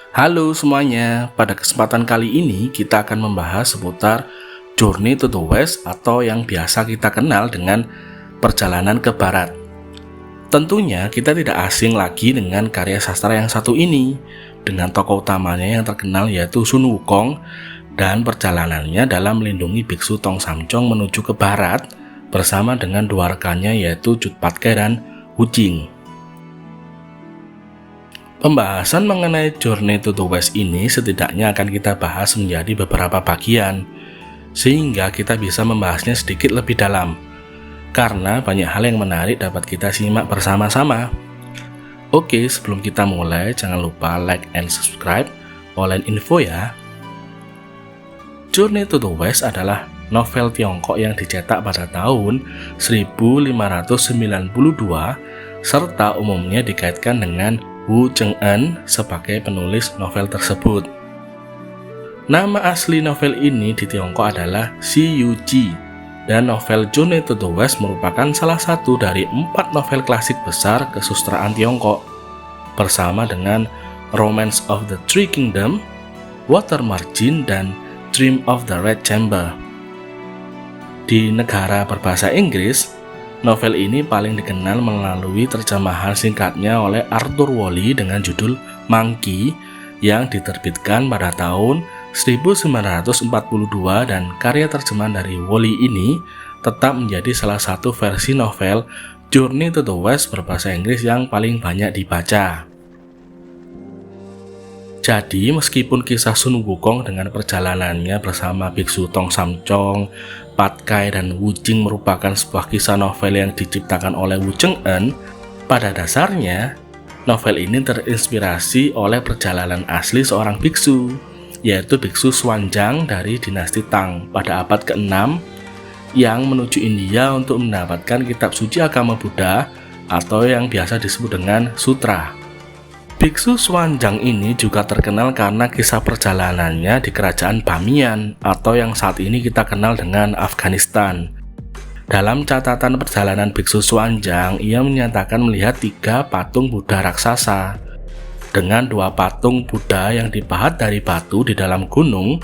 Halo semuanya, pada kesempatan kali ini kita akan membahas seputar Journey to the West atau yang biasa kita kenal dengan perjalanan ke barat. Tentunya kita tidak asing lagi dengan karya sastra yang satu ini, dengan tokoh utamanya yang terkenal yaitu Sun Wukong dan perjalanannya dalam melindungi biksu Tong Samcong menuju ke barat bersama dengan dua rekannya yaitu Chut Patkai dan Wu Jing. Pembahasan mengenai Journey to the West ini setidaknya akan kita bahas menjadi beberapa bagian, sehingga kita bisa membahasnya sedikit lebih dalam, karena banyak hal yang menarik dapat kita simak bersama-sama. Oke, sebelum kita mulai, jangan lupa like and subscribe online info ya. Journey to the West adalah novel Tiongkok yang dicetak pada tahun 1592, serta umumnya dikaitkan dengan Wu Cheng'en sebagai penulis novel tersebut. Nama asli novel ini di Tiongkok adalah Xi Yu Ji, dan novel Journey to the West merupakan salah satu dari 4 novel klasik besar kesusastraan Tiongkok, bersama dengan Romance of the Three Kingdoms, Water Margin, dan Dream of the Red Chamber. Di negara berbahasa Inggris, novel ini paling dikenal melalui terjemahan singkatnya oleh Arthur Woolley dengan judul Monkey yang diterbitkan pada tahun 1942, dan karya terjemahan dari Woolley ini tetap menjadi salah satu versi novel Journey to the West berbahasa Inggris yang paling banyak dibaca. Jadi, meskipun kisah Sun Wukong dengan perjalanannya bersama biksu Tong Samcong, Patkai, dan Wu Jing merupakan sebuah kisah novel yang diciptakan oleh Wu Cheng'en, pada dasarnya novel ini terinspirasi oleh perjalanan asli seorang biksu, yaitu biksu Xuanzang dari dinasti Tang pada abad ke-6 yang menuju India untuk mendapatkan kitab suci agama Buddha atau yang biasa disebut dengan sutra. Biksu Xuanzang ini juga terkenal karena kisah perjalanannya di kerajaan Bamiyan atau yang saat ini kita kenal dengan Afghanistan. Dalam catatan perjalanan biksu Xuanzang, ia menyatakan melihat 3 patung Buddha raksasa dengan 2 patung Buddha yang dipahat dari batu di dalam gunung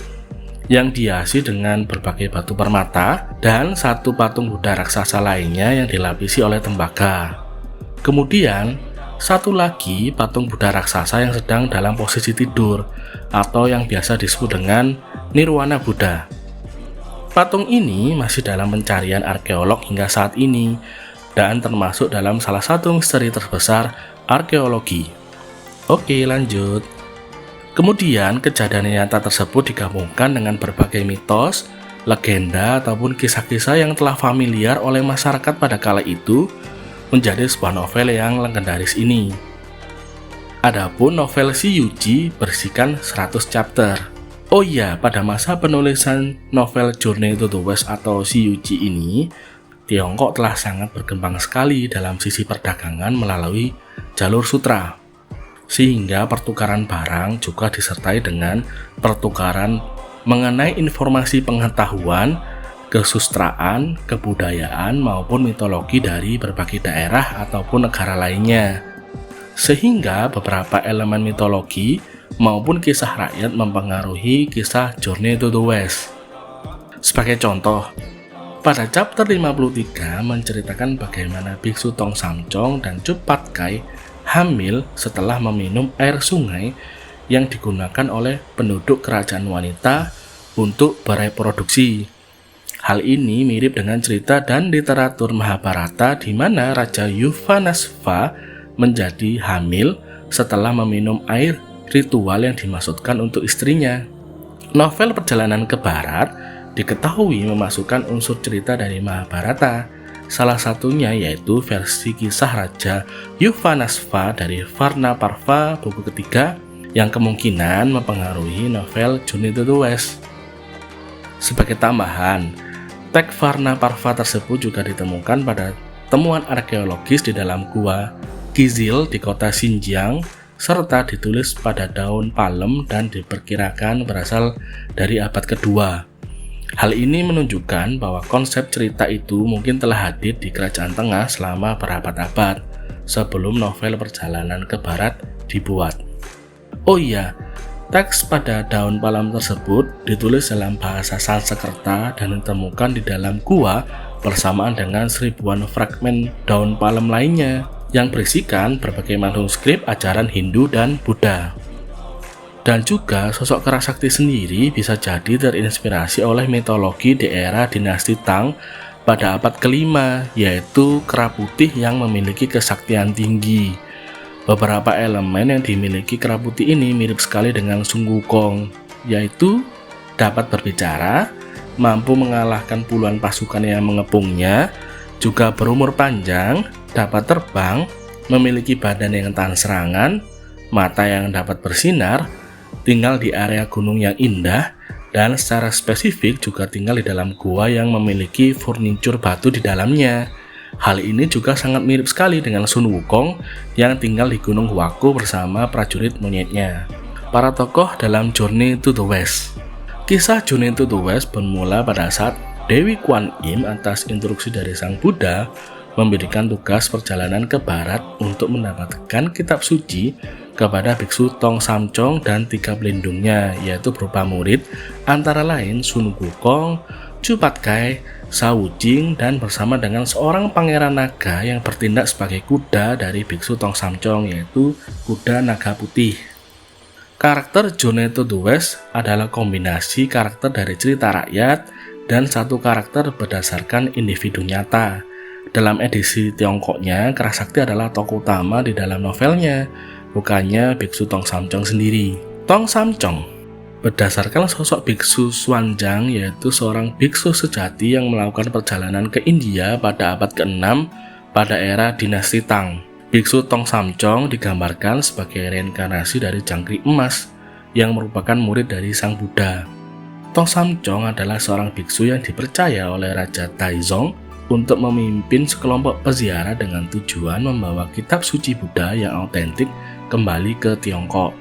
yang dihiasi dengan berbagai batu permata, dan 1 patung Buddha raksasa lainnya yang dilapisi oleh tembaga. Kemudian 1 lagi patung Buddha raksasa yang sedang dalam posisi tidur atau yang biasa disebut dengan Nirwana Buddha. Patung ini masih dalam pencarian arkeolog hingga saat ini dan termasuk dalam salah satu misteri terbesar arkeologi. Oke, lanjut. Kemudian kejadian nyata tersebut digabungkan dengan berbagai mitos, legenda ataupun kisah-kisah yang telah familiar oleh masyarakat pada kala itu menjadi sebuah novel yang legendaris ini. Adapun novel Xi Yu Ji berisikan 100 chapter. Oh iya, pada masa penulisan novel Journey to the West atau Xi Yu Ji ini, Tiongkok telah sangat berkembang sekali dalam sisi perdagangan melalui jalur sutra, sehingga pertukaran barang juga disertai dengan pertukaran mengenai informasi pengetahuan, kesustraan, kebudayaan, maupun mitologi dari berbagai daerah ataupun negara lainnya, sehingga beberapa elemen mitologi maupun kisah rakyat mempengaruhi kisah Journey to the West. Sebagai contoh, pada chapter 53 menceritakan bagaimana biksu Tong Samcong dan Chut Patkai hamil setelah meminum air sungai yang digunakan oleh penduduk kerajaan wanita untuk bereproduksi. Hal ini mirip dengan cerita dan literatur Mahabharata di mana Raja Yuvanasva menjadi hamil setelah meminum air ritual yang dimaksudkan untuk istrinya. Novel Perjalanan ke Barat diketahui memasukkan unsur cerita dari Mahabharata, salah satunya yaitu versi kisah Raja Yuvanasva dari Varna Parva buku ketiga yang kemungkinan mempengaruhi novel Journey to the West. Sebagai tambahan, teks Varna Parva tersebut juga ditemukan pada temuan arkeologis di dalam gua Gizil di kota Xinjiang, serta ditulis pada daun palem dan diperkirakan berasal dari abad kedua. Hal ini menunjukkan bahwa konsep cerita itu mungkin telah hadir di kerajaan tengah selama berabad-abad sebelum novel Perjalanan ke Barat dibuat. Oh iya, Teks pada daun palem tersebut ditulis dalam bahasa Sanskerta dan ditemukan di dalam gua bersamaan dengan seribuan fragmen daun palem lainnya yang berisikan berbagai manuskrip ajaran Hindu dan Buddha. Dan juga sosok Kera Sakti sendiri bisa jadi terinspirasi oleh mitologi di era dinasti Tang pada abad kelima, yaitu kera putih yang memiliki kesaktian tinggi. Beberapa elemen yang dimiliki kera putih ini mirip sekali dengan Sun Wukong, yaitu dapat berbicara, mampu mengalahkan puluhan pasukan yang mengepungnya, juga berumur panjang, dapat terbang, memiliki badan yang tahan serangan, mata yang dapat bersinar, tinggal di area gunung yang indah, dan secara spesifik juga tinggal di dalam gua yang memiliki furnitur batu di dalamnya. Hal ini juga sangat mirip sekali dengan Sun Wukong yang tinggal di Gunung Huaku bersama prajurit monyetnya. Para tokoh dalam Journey to the West. Kisah Journey to the West bermula pada saat Dewi Kuan Im atas instruksi dari Sang Buddha memberikan tugas perjalanan ke barat untuk mendapatkan kitab suci kepada biksu Tong Samcong dan 3 pelindungnya, yaitu berupa murid antara lain Sun Wukong, Chu Patkai, Shao Wuqing, dan bersama dengan seorang pangeran naga yang bertindak sebagai kuda dari biksu Tong Samcong, yaitu kuda naga putih. Karakter Journey to the West adalah kombinasi karakter dari cerita rakyat dan satu karakter berdasarkan individu nyata. Dalam edisi Tiongkoknya, Kera Sakti adalah tokoh utama di dalam novelnya, bukannya biksu Tong Samcong sendiri. Tong Samcong berdasarkan sosok biksu Xuanzang, yaitu seorang biksu sejati yang melakukan perjalanan ke India pada abad ke-6 pada era dinasti Tang. Biksu Tong Samcong digambarkan sebagai reinkarnasi dari jangkrik emas yang merupakan murid dari Sang Buddha. Tong Samcong adalah seorang biksu yang dipercaya oleh Raja Taizong untuk memimpin sekelompok peziarah dengan tujuan membawa kitab suci Buddha yang autentik kembali ke Tiongkok.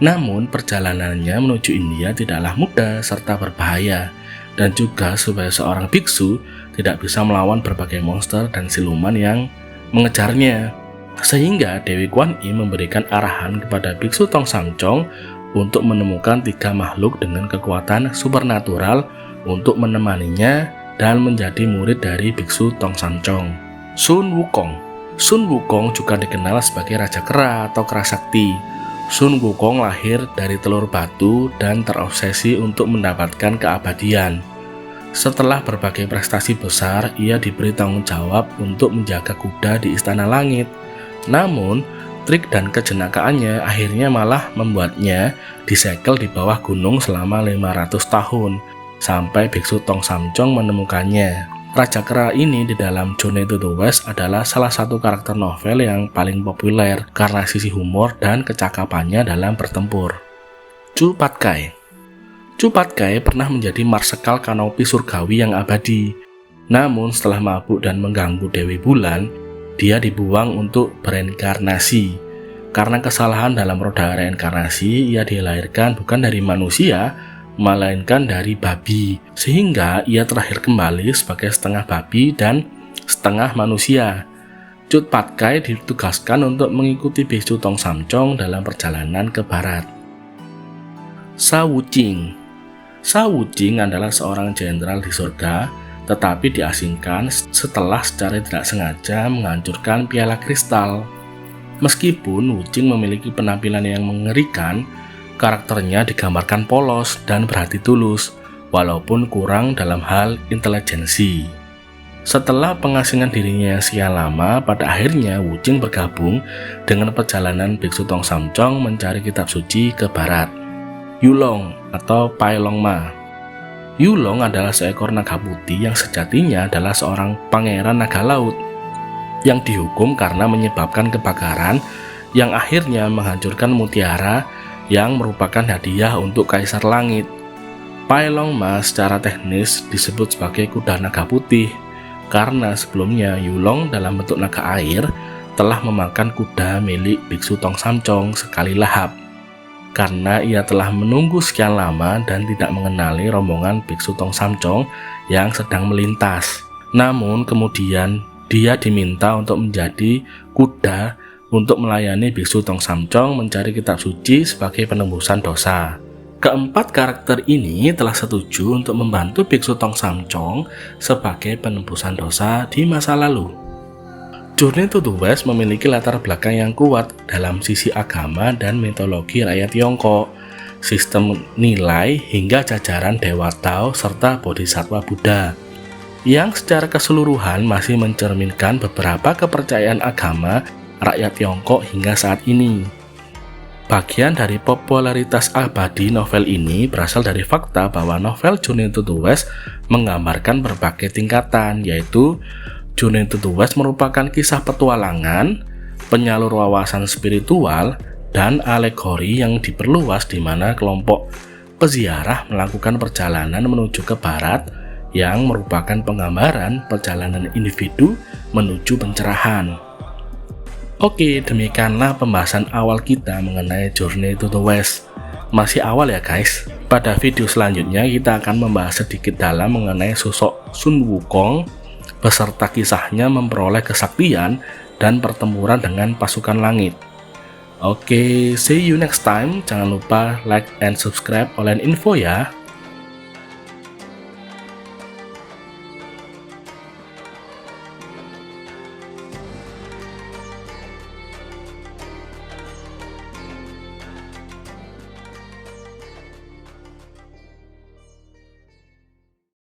Namun perjalanannya menuju India tidaklah mudah serta berbahaya, dan juga supaya seorang biksu tidak bisa melawan berbagai monster dan siluman yang mengejarnya. Sehingga Dewi Kuan Im memberikan arahan kepada biksu Tong Samcong untuk menemukan 3 makhluk dengan kekuatan supernatural untuk menemaninya dan menjadi murid dari biksu Tong Samcong. Sun Wukong. Sun Wukong juga dikenal sebagai Raja Kera atau Kera Sakti. Sun Wukong lahir dari telur batu dan terobsesi untuk mendapatkan keabadian. Setelah berbagai prestasi besar, ia diberi tanggung jawab untuk menjaga kuda di Istana Langit. Namun, trik dan kejenakaannya akhirnya malah membuatnya disegel di bawah gunung selama 500 tahun, sampai biksu Tong Samcong menemukannya. Raja Kera ini di dalam Journey to the West adalah salah satu karakter novel yang paling populer karena sisi humor dan kecakapannya dalam bertempur. Chu Patkai. Chu Patkai pernah menjadi marsekal kanopi surgawi yang abadi. Namun setelah mabuk dan mengganggu Dewi Bulan, dia dibuang untuk bereinkarnasi. Karena kesalahan dalam roda reinkarnasi, ia dilahirkan bukan dari manusia, melainkan dari babi, sehingga ia terakhir kembali sebagai setengah babi dan setengah manusia. Cut Patkai ditugaskan untuk mengikuti biksu Tong Samcong dalam perjalanan ke barat. Shao Wuqing. Shao Wuqing adalah seorang jenderal di surga, tetapi diasingkan setelah secara tidak sengaja menghancurkan piala kristal. Meskipun Wuqing memiliki penampilan yang mengerikan, karakternya digambarkan polos dan berhati tulus, walaupun kurang dalam hal intelijensi. Setelah pengasingan dirinya yang sekian lama, pada akhirnya Wuqing bergabung dengan perjalanan biksu Tong Samcong mencari kitab suci ke barat. Yulong atau Pai Long Ma. Yulong adalah seekor naga putih yang sejatinya adalah seorang pangeran naga laut yang dihukum karena menyebabkan kebakaran yang akhirnya menghancurkan mutiara yang merupakan hadiah untuk Kaisar Langit. Pai Long Ma secara teknis disebut sebagai kuda naga putih karena sebelumnya Yulong dalam bentuk naga air telah memakan kuda milik biksu Tong Samcong sekali lahap. Karena ia telah menunggu sekian lama dan tidak mengenali rombongan biksu Tong Samcong yang sedang melintas. Namun kemudian dia diminta untuk menjadi kuda untuk melayani biksu Tong Samcong mencari kitab suci sebagai penembusan dosa. Keempat karakter ini telah setuju untuk membantu biksu Tong Samcong sebagai penembusan dosa di masa lalu. Journey to the West memiliki latar belakang yang kuat dalam sisi agama dan mitologi rakyat Tiongkok, sistem nilai hingga jajaran Dewa Tao serta Bodhisattva Buddha, yang secara keseluruhan masih mencerminkan beberapa kepercayaan agama rakyat Tiongkok hingga saat ini. Bagian dari popularitas abadi novel ini berasal dari fakta bahwa novel Journey to the West menggambarkan berbagai tingkatan, yaitu Journey to the West merupakan kisah petualangan, penyalur wawasan spiritual, dan alegori yang diperluas di mana kelompok peziarah melakukan perjalanan menuju ke barat yang merupakan penggambaran perjalanan individu menuju pencerahan. Oke, demikianlah pembahasan awal kita mengenai Journey to the West. Masih awal ya guys. Pada video selanjutnya kita akan membahas sedikit dalam mengenai sosok Sun Wukong beserta kisahnya memperoleh kesaktian dan pertempuran dengan pasukan langit. Oke, see you next time. Jangan lupa like and subscribe Online Info ya.